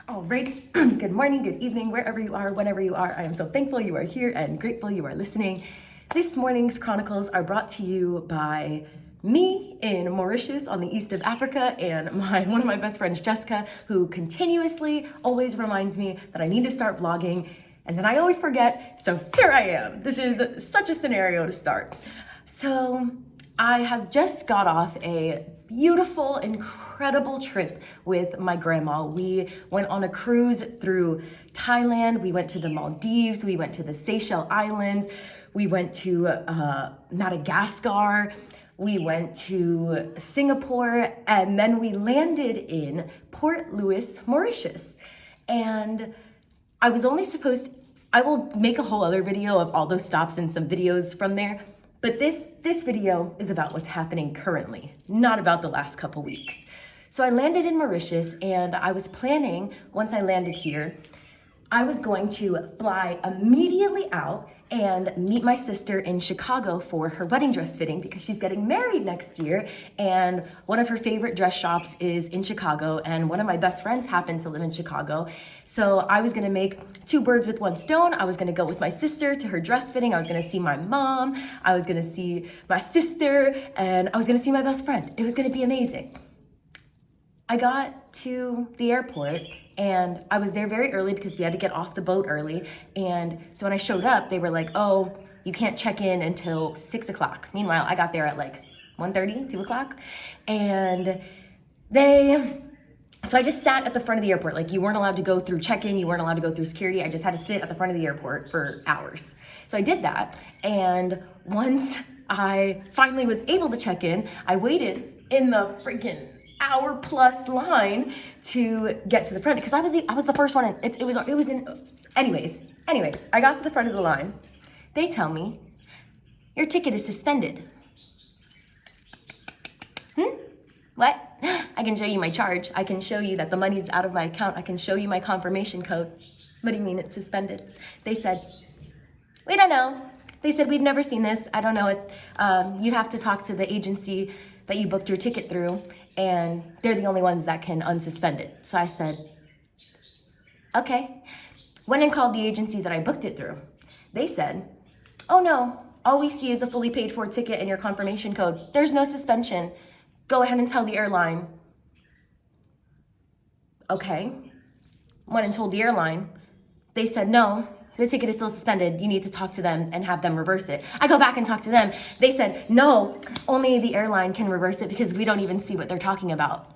All right, good morning, good evening, wherever you are, whenever you are. I am so thankful you are here and grateful you are listening. This morning's chronicles are brought to you by me in Mauritius on the east of Africa and one of my best friends, Jessica, who continuously always reminds me that I need to start vlogging, and then I always forget, so here I am. This is such a scenario to start. So I have just got off a beautiful, incredible trip with my grandma. We went on a cruise through Thailand. We went to the Maldives. We went to the Seychelles Islands. We went to Madagascar. We went to Singapore, and then we landed in Port Louis, Mauritius. And I was only I will make a whole other video of all those stops and some videos from there. But this video is about what's happening currently, not about the last couple weeks. So I landed in Mauritius, and I was planning, once I landed here, I was going to fly immediately out and meet my sister in Chicago for her wedding dress fitting because she's getting married next year, and one of her favorite dress shops is in Chicago, and one of my best friends happened to live in Chicago. So I was gonna make two birds with one stone. I was gonna go with my sister to her dress fitting. I was gonna see my mom, I was gonna see my sister, and I was gonna see my best friend. It was gonna be amazing. I got to the airport and I was there very early because we had to get off the boat early. And so when I showed up, they were like, oh, you can't check in until 6 o'clock. Meanwhile, I got there at like 1:30, 2 o'clock. And so I just sat at the front of the airport. Like, you weren't allowed to go through check-in, you weren't allowed to go through security. I just had to sit at the front of the airport for hours. So I did that. And once I finally was able to check in, I waited in the freaking hour plus line to get to the front because I was the first one in. It was in. Anyways, I got to the front of the line. They tell me your ticket is suspended. What? I can show you my charge. I can show you that the money's out of my account. I can show you my confirmation code. What do you mean it's suspended? They said, we don't know. They said, we've never seen this. I don't know. You have to talk to the agency that you booked your ticket through, and they're the only ones that can unsuspend it. So I said, okay. Went and called the agency that I booked it through. They said, oh no, all we see is a fully paid for ticket and your confirmation code. There's no suspension. Go ahead and tell the airline. Okay. Went and told the airline. They said, no, the ticket is still suspended. You need to talk to them and have them reverse it. I go back and talk to them. They said, no, only the airline can reverse it because we don't even see what they're talking about.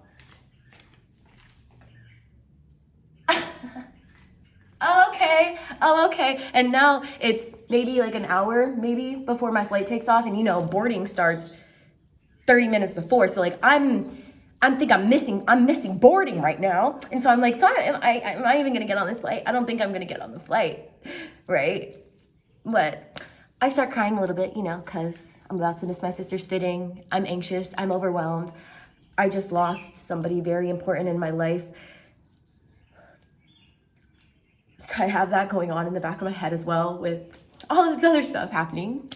Okay. And now it's maybe like an hour, maybe, before my flight takes off. And boarding starts 30 minutes before. So like I'm missing boarding right now. And so I'm like, am I even gonna get on this flight? I don't think I'm gonna get on the flight, right? But I start crying a little bit, because I'm about to miss my sister's fitting. I'm anxious, I'm overwhelmed. I just lost somebody very important in my life. So I have that going on in the back of my head as well, with all this other stuff happening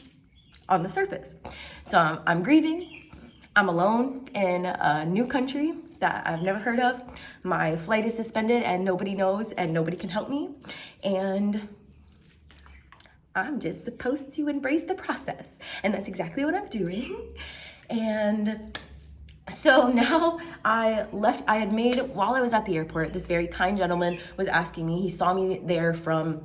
on the surface. So I'm grieving. I'm alone in a new country that I've never heard of. My flight is suspended and nobody knows and nobody can help me. And I'm just supposed to embrace the process. And that's exactly what I'm doing. And so now while I was at the airport, this very kind gentleman was asking me, he saw me there from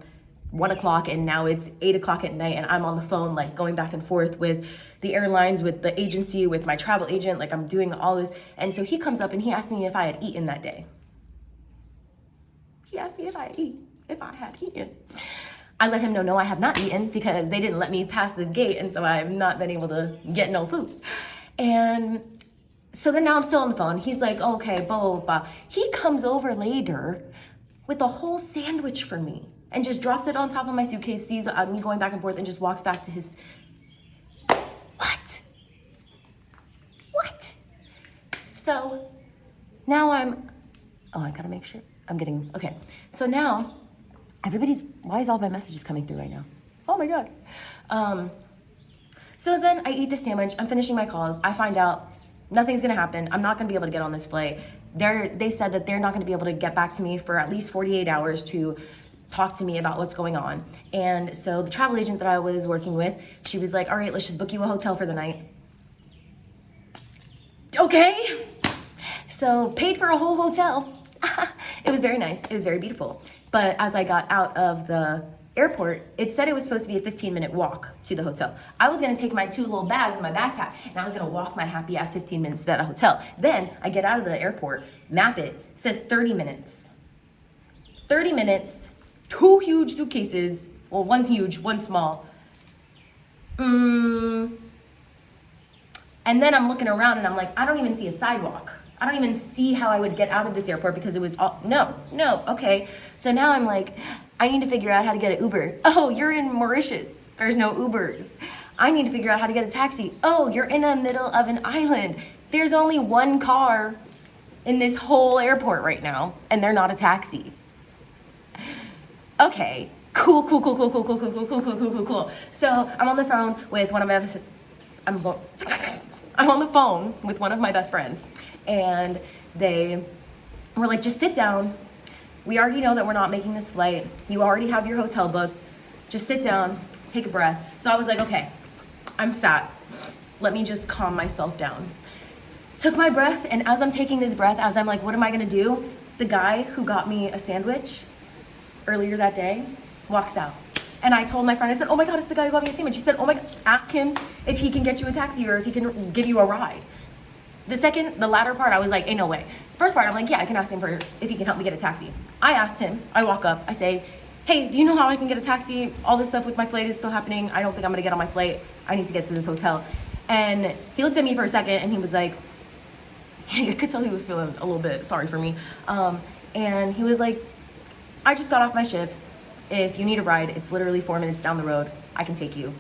1 o'clock and now it's 8 o'clock at night and I'm on the phone, like going back and forth with the airlines, with the agency, with my travel agent, like I'm doing all this. And so he comes up and he asked me if I had eaten that day. He asked me if I had eaten. I let him know, no, I have not eaten because they didn't let me pass this gate. And so I've not been able to get no food. And so then now I'm still on the phone. He's like, oh, okay, blah, blah, blah. He comes over later with a whole sandwich for me and just drops it on top of my suitcase, sees me going back and forth, and just walks back to his... What? So now I gotta make sure okay. So now why is all my messages coming through right now? Oh my God. So then I eat the sandwich, I'm finishing my calls, I find out nothing's gonna happen, I'm not gonna be able to get on this flight. They said that they're not gonna be able to get back to me for at least 48 hours to talk to me about what's going on. And so the travel agent that I was working with, she was like, all right, let's just book you a hotel for the night. Okay. So paid for a whole hotel. It was very nice. It was very beautiful. But as I got out of the airport, it said it was supposed to be a 15-minute walk to the hotel. I was gonna take my 2 little bags in my backpack and I was gonna walk my happy ass 15 minutes to that hotel. Then I get out of the airport, map it, says 30 minutes. 30 minutes, 2 huge suitcases, well, 1 huge, 1 small. And then I'm looking around and I'm like, I don't even see a sidewalk. I don't even see how I would get out of this airport because it was all, no, okay. So now I'm like, I need to figure out how to get an Uber. Oh, you're in Mauritius. There's no Ubers. I need to figure out how to get a taxi. Oh, you're in the middle of an island. There's only 1 car in this whole airport right now, and they're not a taxi. Okay, cool. So I'm on the phone with one of my I'm on the phone with one of my best friends, and they were like, just sit down. We already know that we're not making this flight. You already have your hotel booked. Just sit down, take a breath. So I was like, okay, I'm sat. Let me just calm myself down. Took my breath, and as I'm taking this breath, as I'm like, what am I gonna do? The guy who got me a sandwich earlier that day walks out. And I told my friend, I said, oh my God, it's the guy who got me a sandwich. She said, oh my God, ask him if he can get you a taxi or if he can give you a ride. The latter part, I was like, ain't no way. First part, I'm like, yeah, I can ask him for if he can help me get a taxi. I asked him, I walk up, I say, hey, do you know how I can get a taxi? All this stuff with my flight is still happening. I don't think I'm gonna get on my flight. I need to get to this hotel. And he looked at me for a second and he was like, I could tell he was feeling a little bit sorry for me. And he was like, I just got off my shift. If you need a ride, it's literally 4 minutes down the road. I can take you.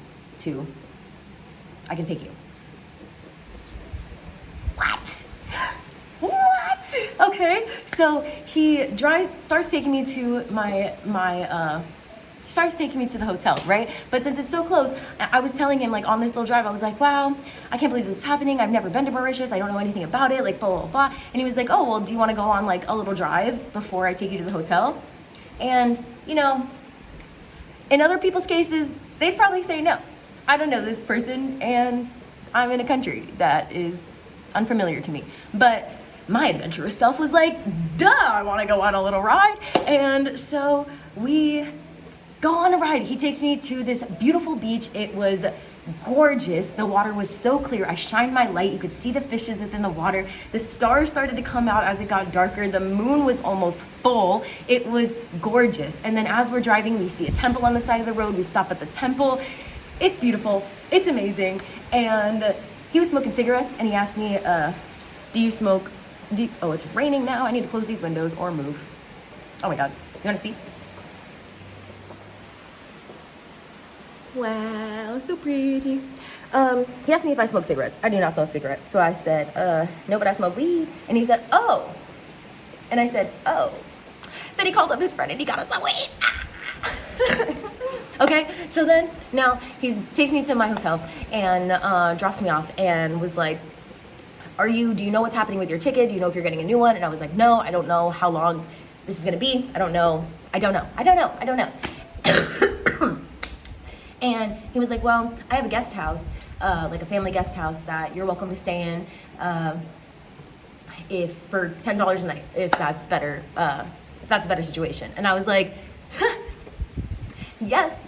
What? Okay, so he starts taking me to starts taking me to the hotel, right? But since it's so close, I was telling him, like, on this little drive, I was like, wow, I can't believe this is happening. I've never been to Mauritius. I don't know anything about it, like, blah, blah, blah. And he was like, oh, well, do you want to go on, like, a little drive before I take you to the hotel? And, you know, in other people's cases, they'd probably say no. I don't know this person, and I'm in a country that is unfamiliar to me. But my adventurous self was like, duh, I want to go on a little ride. And so we go on a ride. He takes me to this beautiful beach. It was gorgeous. The water was so clear. I shined my light. You could see the fishes within the water. The stars started to come out as it got darker. The moon was almost full. It was gorgeous. And then as we're driving, we see a temple on the side of the road. We stop at the temple. It's beautiful. It's amazing. And he was smoking cigarettes, and he asked me, do you smoke? Oh, it's raining now. I need to close these windows or move. Oh my God. You want to see? Wow, so pretty. He asked me if I smoke cigarettes. I do not smoke cigarettes. So I said, no, but I smoke weed. And he said, oh. And I said, oh. Then he called up his friend and he got us some weed. Okay, so then now he takes me to my hotel and drops me off and was like, do you know what's happening with your ticket? Do you know if you're getting a new one? And I was like, no, I don't know how long this is gonna be. I don't know. And he was like, well, I have a guest house, like a family guest house that you're welcome to stay in if for $10 a night, if that's better, if that's a better situation. And I was like, yes,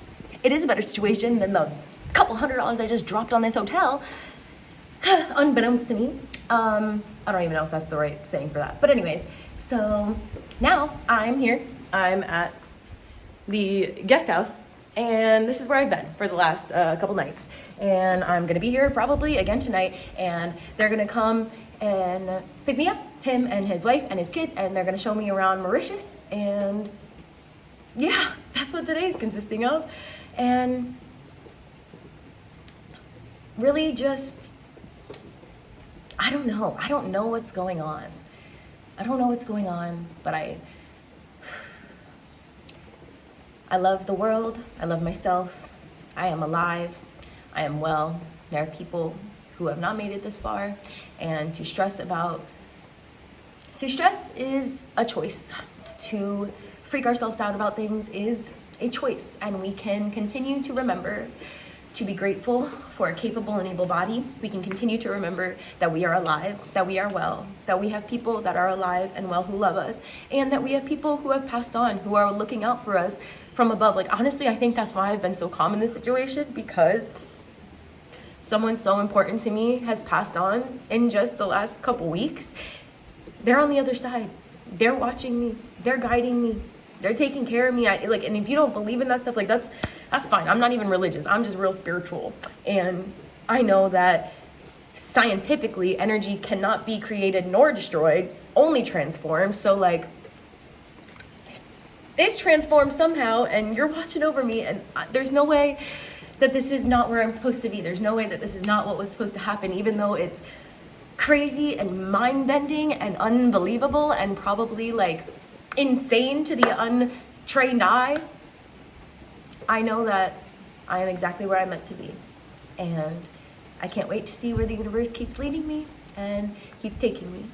it is a better situation than the couple $100 I just dropped on this hotel, unbeknownst to me. I don't even know if that's the right saying for that. But anyways, so now I'm here. I'm at the guest house, and this is where I've been for the last couple nights. And I'm gonna be here probably again tonight, and they're gonna come and pick me up, him and his wife and his kids, and they're gonna show me around Mauritius. And yeah, that's what today's consisting of. And really just, I don't know what's going on. But I love the world. I love myself. I am alive. I am well. There are people who have not made it this far, and to stress about To stress is a choice. To freak ourselves out about things is a choice. And we can continue to remember to be grateful for a capable and able body. We can continue to remember that we are alive, that we are well, that we have people that are alive and well who love us, and that we have people who have passed on, who are looking out for us from above. Like, honestly, I think that's why I've been so calm in this situation, because someone so important to me has passed on in just the last couple weeks. They're on the other side. They're watching me. They're guiding me. They're taking care of me. And if you don't believe in that stuff, like that's fine. I'm not even religious. I'm just real spiritual. And I know that scientifically, energy cannot be created nor destroyed, only transformed. So like, it's transformed somehow, and you're watching over me, and there's no way that this is not where I'm supposed to be. There's no way that this is not what was supposed to happen, even though it's crazy and mind-bending and unbelievable and probably like insane to the untrained eye. I know that I am exactly where I'm meant to be, and I can't wait to see where the universe keeps leading me and keeps taking me.